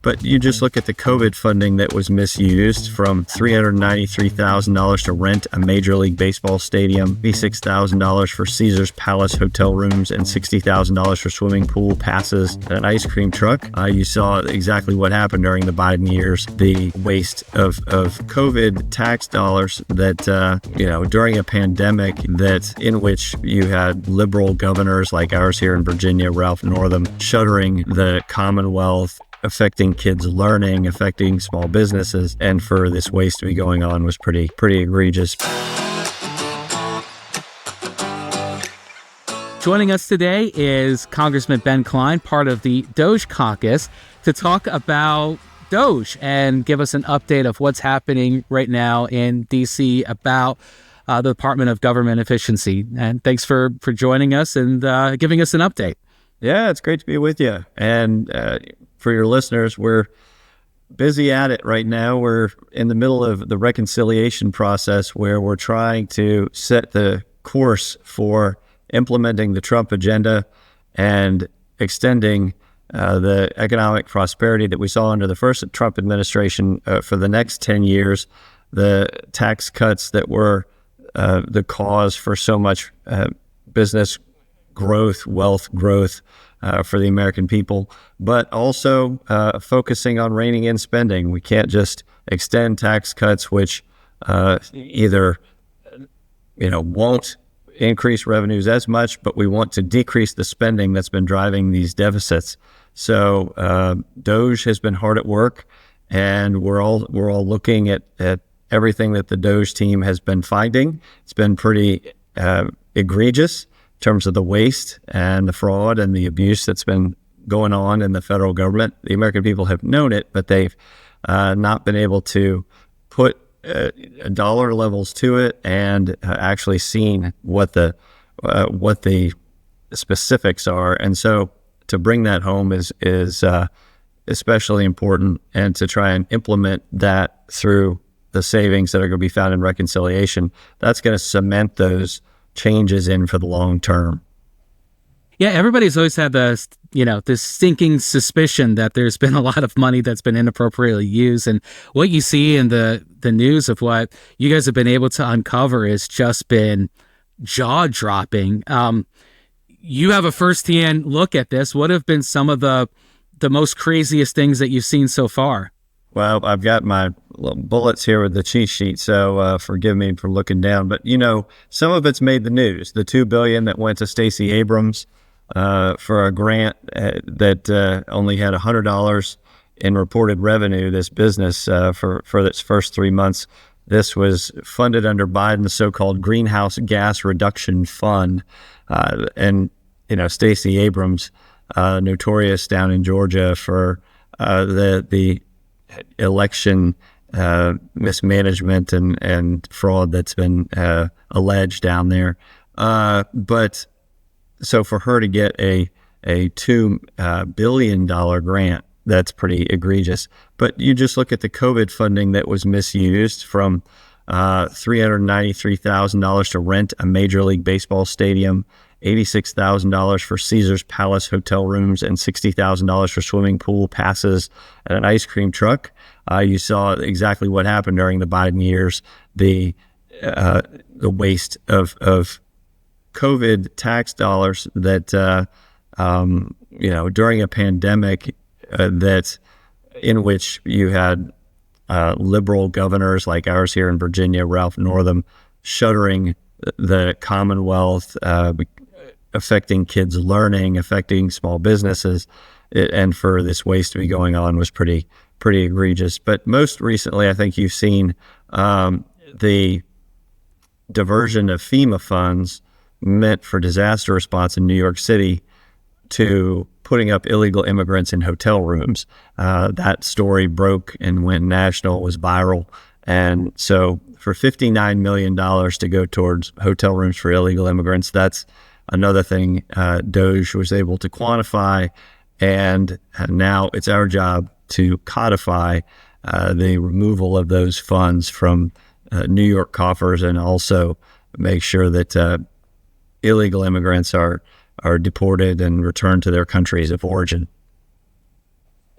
But you just look at the COVID funding that was misused, from $393,000 to rent a Major League Baseball stadium, $86,000 for Caesars Palace hotel rooms, and $60,000 for swimming pool passes and an ice cream truck. You saw exactly what happened during the Biden years, the waste of COVID tax dollars that, during a pandemic in which you had liberal governors like ours here in Virginia, Ralph Northam, shuttering the Commonwealth, affecting kids' learning, affecting small businesses, and for this waste to be going on was pretty egregious. Joining us today is Congressman Ben Cline, part of the DOGE Caucus, to talk about DOGE and give us an update of what's happening right now in D.C. about the Department of Government Efficiency. And thanks for joining us and giving us an update. Yeah, it's great to be with you. And for your listeners, we're busy at it right now. We're in the middle of the reconciliation process where we're trying to set the course for implementing the Trump agenda and extending the economic prosperity that we saw under the first Trump administration for the next 10 years, the tax cuts that were the cause for so much business growth, wealth growth for the American people, but also focusing on reining in spending. We can't just extend tax cuts, which either won't increase revenues as much, but we want to decrease the spending that's been driving these deficits. So DOGE has been hard at work, and we're all looking at everything that the DOGE team has been finding. It's been pretty egregious in terms of the waste and the fraud and the abuse that's been going on in the federal government. The American people have known it, but they've not been able to put dollar levels to it and actually seen what the specifics are. And so to bring that home is especially important, and to try and implement that through the savings that are going to be found in reconciliation, that's going to cement those changes in for the long term. Yeah, everybody's always had this sinking suspicion that there's been a lot of money that's been inappropriately used. And what you see in the news of what you guys have been able to uncover has just been jaw-dropping. You have a first-hand look at this. What have been some of the most craziest things that you've seen so far? Well, I've got my bullets here with the cheat sheet, so forgive me for looking down. But, some of it's made the news. The $2 billion that went to Stacey Abrams for a grant that only had $100 in reported revenue, this business for its first 3 months. This was funded under Biden's so-called Greenhouse Gas Reduction Fund. And Stacey Abrams, notorious down in Georgia for the election mismanagement and fraud that's been alleged down there. But so for her to get a $2 billion grant, that's pretty egregious. But you just look at the COVID funding that was misused, from $393,000 to rent a Major League Baseball stadium, $86,000 for Caesars Palace hotel rooms, and $60,000 for swimming pool passes and an ice cream truck. You saw exactly what happened during the Biden years, the waste of COVID tax dollars that, during a pandemic in which you had liberal governors like ours here in Virginia, Ralph Northam, shuttering the Commonwealth, affecting kids' learning, affecting small businesses, and for this waste to be going on was pretty egregious. But most recently, I think you've seen the diversion of FEMA funds meant for disaster response in New York City to putting up illegal immigrants in hotel rooms. That story broke and went national, was viral. And so for $59 million to go towards hotel rooms for illegal immigrants, that's another thing DOGE was able to quantify. And now it's our job to codify the removal of those funds from New York coffers, and also make sure that illegal immigrants are deported and returned to their countries of origin.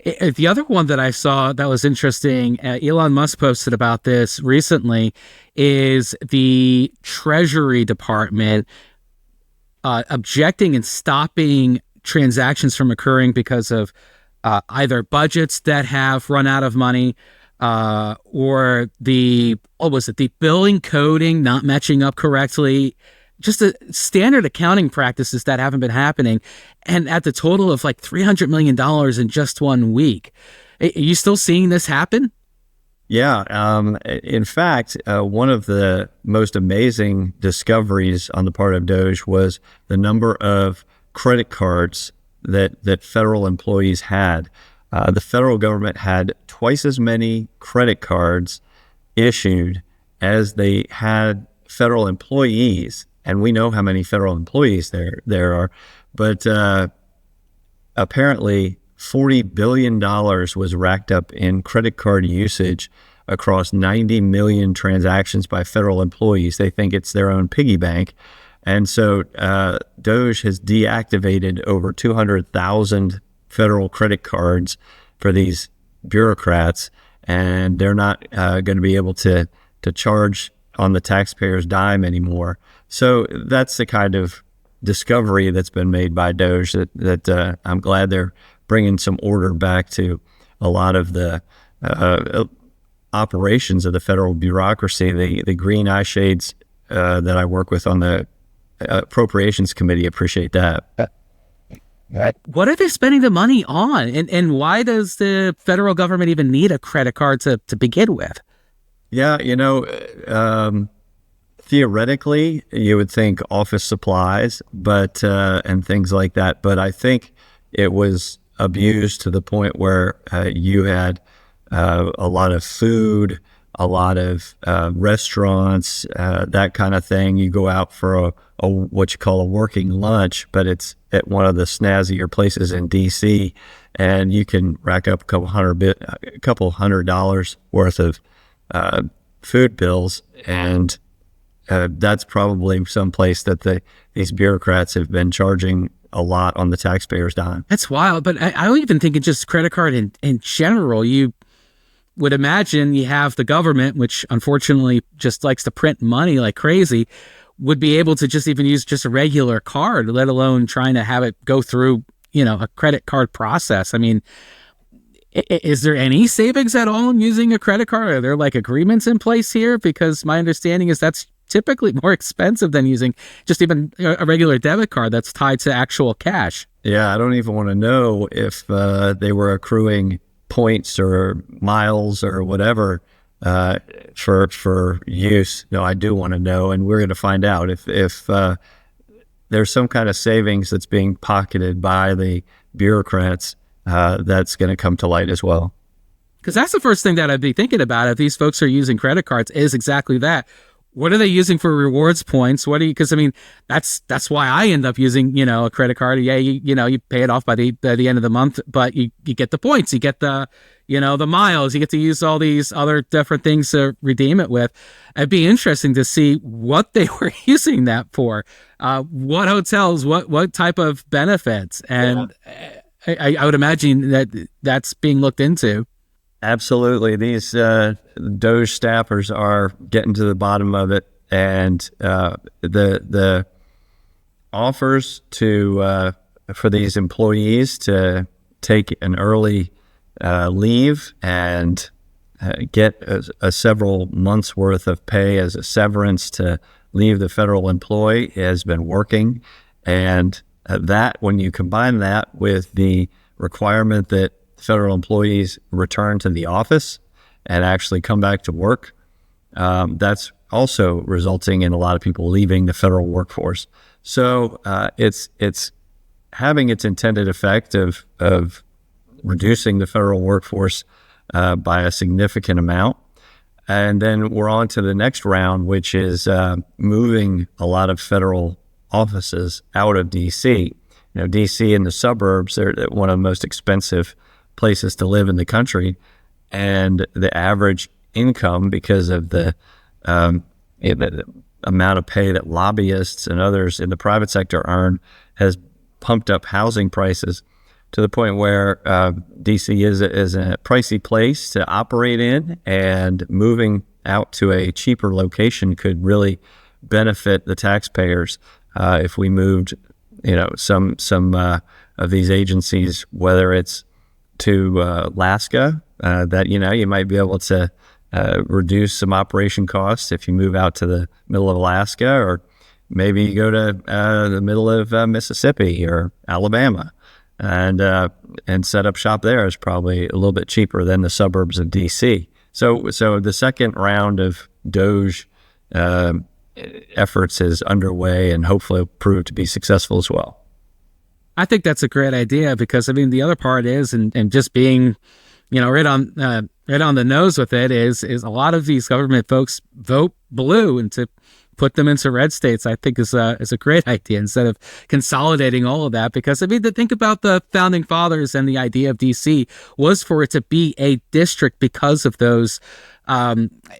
The other one that I saw that was interesting, Elon Musk posted about this recently, is the Treasury Department objecting and stopping transactions from occurring because of either budgets that have run out of money, or the billing coding not matching up correctly, just the standard accounting practices that haven't been happening, and at the total of like $300 million in just 1 week. Are you still seeing this happen? Yeah. In fact, one of the most amazing discoveries on the part of DOGE was the number of credit cards that federal employees had. The federal government had twice as many credit cards issued as they had federal employees. And we know how many federal employees there are. But apparently $40 billion was racked up in credit card usage across 90 million transactions by federal employees. They think it's their own piggy bank. And so DOGE has deactivated over 200,000 federal credit cards for these bureaucrats, and they're not going to be able to charge on the taxpayer's dime anymore. So that's the kind of discovery that's been made by DOGE that I'm glad they're bringing some order back to a lot of the operations of the federal bureaucracy. The green eye shades that I work with on the Appropriations Committee appreciate that. What are they spending the money on? And why does the federal government even need a credit card to begin with? Yeah, theoretically, you would think office supplies, but and things like that. But I think it was abused to the point where you had a lot of food, a lot of restaurants, that kind of thing. You go out for a what you call a working lunch, but it's at one of the snazzier places in D.C., and you can rack up a couple $100 worth of food bills, and that's probably some place that these bureaucrats have been charging a lot on the taxpayer's dime. That's wild, but I don't even think it's just credit card in general. You would imagine you have the government, which unfortunately just likes to print money like crazy, would be able to just even use just a regular card, let alone trying to have it go through, a credit card process. I mean, is there any savings at all in using a credit card? Are there like agreements in place here? Because my understanding is that's typically more expensive than using just even a regular debit card that's tied to actual cash. Yeah, I don't even want to know if they were accruing points or miles or whatever for use. No, I do want to know, and we're going to find out if there's some kind of savings that's being pocketed by the bureaucrats. That's going to come to light as well. Because that's the first thing that I'd be thinking about if these folks are using credit cards is exactly that. What are they using for rewards points? Because I mean, that's why I end up using, a credit card. Yeah, you pay it off by the end of the month, but you get the points, you get the, the miles, you get to use all these other different things to redeem it with. It'd be interesting to see what they were using that for, what hotels, what type of benefits. And I would imagine that's being looked into. Absolutely. These DOGE staffers are getting to the bottom of it, and the offers for these employees to take an early leave and get a several months worth of pay as a severance to leave the federal employ has been working. And that, when you combine that with the requirement that federal employees return to the office and actually come back to work, that's also resulting in a lot of people leaving the federal workforce. So it's having its intended effect of reducing the federal workforce by a significant amount. And then we're on to the next round, which is moving a lot of federal offices out of D.C. D.C. and the suburbs, they're one of the most expensive places to live in the country, and the average income, because of the amount of pay that lobbyists and others in the private sector earn, has pumped up housing prices to the point where DC is a pricey place to operate in, and moving out to a cheaper location could really benefit the taxpayers if we moved, some of these agencies, whether it's to Alaska, that you might be able to reduce some operation costs if you move out to the middle of Alaska, or maybe you go to the middle of Mississippi or Alabama, and set up shop there is probably a little bit cheaper than the suburbs of DC. So the second round of DOGE efforts is underway, and hopefully will prove to be successful as well. I think that's a great idea, because the other part is, and just being, right on the nose with it is a lot of these government folks vote blue, and to put them into red states, I think is a great idea, instead of consolidating all of that. Because to think about the founding fathers, and the idea of DC was for it to be a district because of those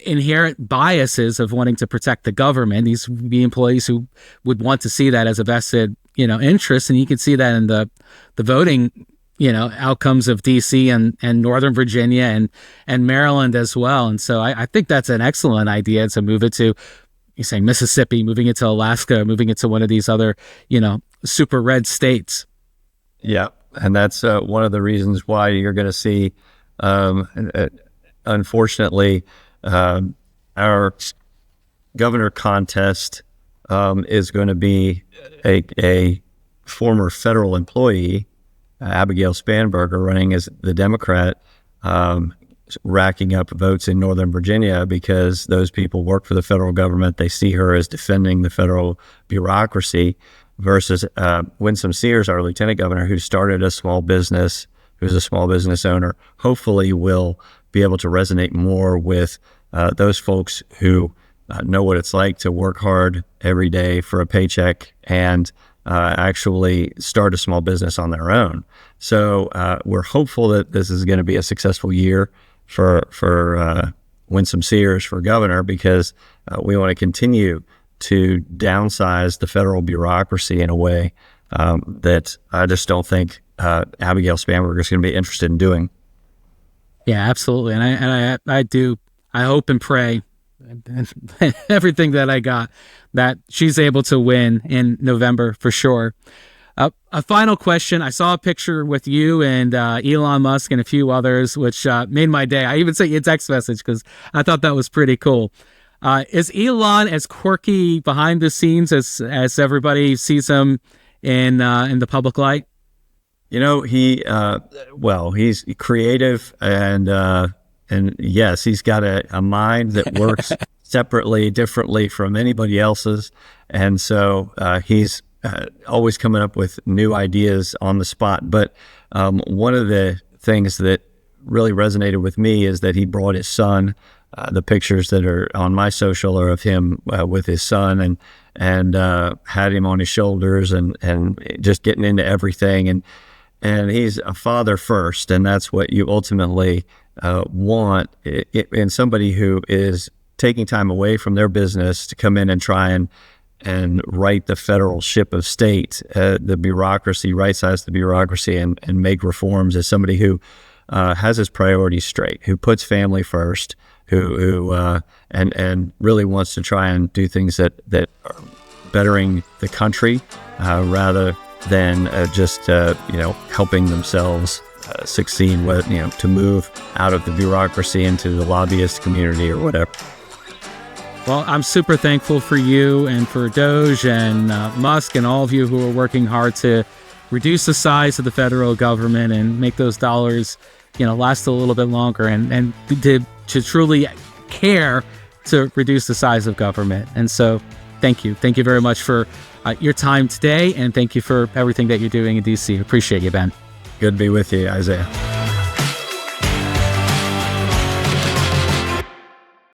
inherent biases of wanting to protect the government. These would be employees who would want to see that as a vested, interest, and you can see that in the voting, outcomes of DC and Northern Virginia and Maryland as well. And so I think that's an excellent idea, to move it to, you're saying Mississippi, moving it to Alaska, moving it to one of these other, super red states. Yeah, and that's one of the reasons why you're going to see, unfortunately, our governor contest is going to be a former federal employee, Abigail Spanberger, running as the Democrat, racking up votes in Northern Virginia, because those people work for the federal government. They see her as defending the federal bureaucracy, versus Winsome Sears, our lieutenant governor, who started a small business, who's a small business owner, hopefully will be able to resonate more with those folks who know what it's like to work hard every day for a paycheck, and actually start a small business on their own. So we're hopeful that this is going to be a successful year for Winsome Sears for governor, because we want to continue to downsize the federal bureaucracy in a way that I just don't think Abigail Spanberger is going to be interested in doing. Yeah, absolutely. And I hope and pray, and everything that I got, that she's able to win in November for sure. A final question. I saw a picture with you and Elon Musk and a few others, which made my day. I even sent you a text message because I thought that was pretty cool. Is Elon as quirky behind the scenes as everybody sees him in the public light? He's creative, and yes, he's got a mind that works separately, differently from anybody else's, and so he's always coming up with new ideas on the spot. But one of the things that really resonated with me is that he brought his son. The pictures that are on my social are of him with his son, and had him on his shoulders, and just getting into everything. And he's a father first, and that's what you ultimately want in somebody who is taking time away from their business to come in and try and right the federal ship of state, the bureaucracy, right-size the bureaucracy, and make reforms, as somebody who has his priorities straight, who puts family first, who really wants to try and do things that are bettering the country rather than just helping themselves succeed, to move out of the bureaucracy into the lobbyist community or whatever. Well, I'm super thankful for you and for DOGE and Musk and all of you who are working hard to reduce the size of the federal government and make those dollars, last a little bit longer, and to truly care to reduce the size of government. And so thank you. Thank you very much for your time today, and thank you for everything that you're doing in DC. Appreciate you, Ben. Good to be with you, Isaiah.